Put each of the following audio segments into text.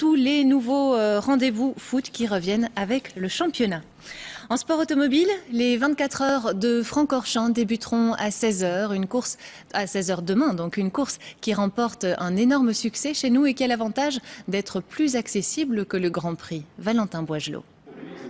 tous les nouveaux rendez-vous foot qui reviennent avec le championnat. En sport automobile, les 24 heures de Francorchamps débuteront à 16h, une course à 16h demain, donc une course qui remporte un énorme succès chez nous et qui a l'avantage d'être plus accessible que le Grand Prix. Valentin Boigelot.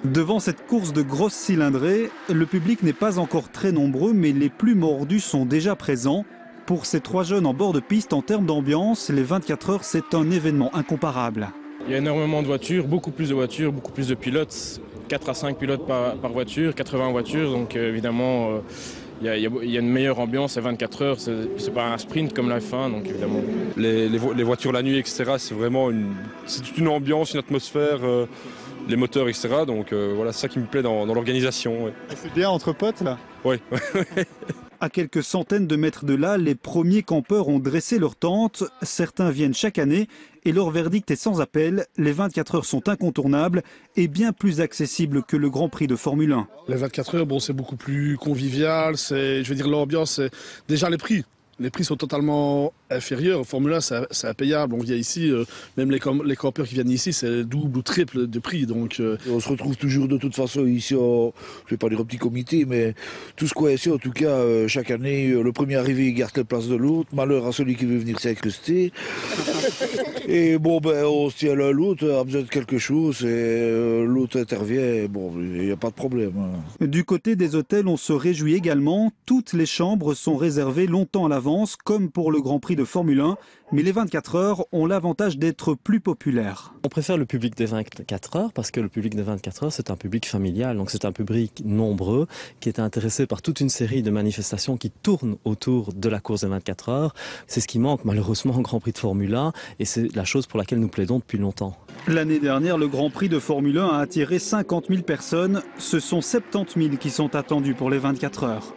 Devant cette course de grosses cylindrées, le public n'est pas encore très nombreux, mais les plus mordus sont déjà présents. Pour ces trois jeunes en bord de piste, en termes d'ambiance, les 24 heures, c'est un événement incomparable. Il y a énormément de voitures, beaucoup plus de pilotes, 4 à 5 pilotes par voiture, 80 voitures, donc évidemment il y a une meilleure ambiance à 24 heures, c'est pas un sprint comme la F1, donc évidemment. Les voitures la nuit, etc., c'est vraiment toute une ambiance, une atmosphère, les moteurs, etc., donc voilà, c'est ça qui me plaît dans l'organisation. Ouais. C'est bien entre potes là? Oui. À quelques centaines de mètres de là, les premiers campeurs ont dressé leur tente. Certains viennent chaque année et leur verdict est sans appel. Les 24 heures sont incontournables et bien plus accessibles que le Grand Prix de Formule 1. Les 24 heures, c'est beaucoup plus convivial. L'ambiance, c'est déjà les prix. Les prix sont totalement inférieurs. Formule 1, c'est impayable. On vient ici, même les campeurs qui viennent ici, c'est double ou triple de prix. Donc, on se retrouve toujours de toute façon ici, je ne vais pas dire au petit comité, mais tout ce qu'on est ici, en tout cas, chaque année, le premier arrivé garde la place de l'autre. Malheur à celui qui veut venir s'incruster. Et on se tient l'un l'autre, a besoin de quelque chose, et l'autre intervient. Il n'y a pas de problème. Du côté des hôtels, on se réjouit également. Toutes les chambres sont réservées longtemps à l'avance, comme pour le Grand Prix de Formule 1, mais les 24 heures ont l'avantage d'être plus populaires. On préfère le public des 24 heures parce que le public des 24 heures, c'est un public familial, donc c'est un public nombreux qui est intéressé par toute une série de manifestations qui tournent autour de la course des 24 heures. C'est ce qui manque malheureusement au Grand Prix de Formule 1 et c'est la chose pour laquelle nous plaidons depuis longtemps. L'année dernière, le Grand Prix de Formule 1 a attiré 50 000 personnes. Ce sont 70 000 qui sont attendus pour les 24 heures.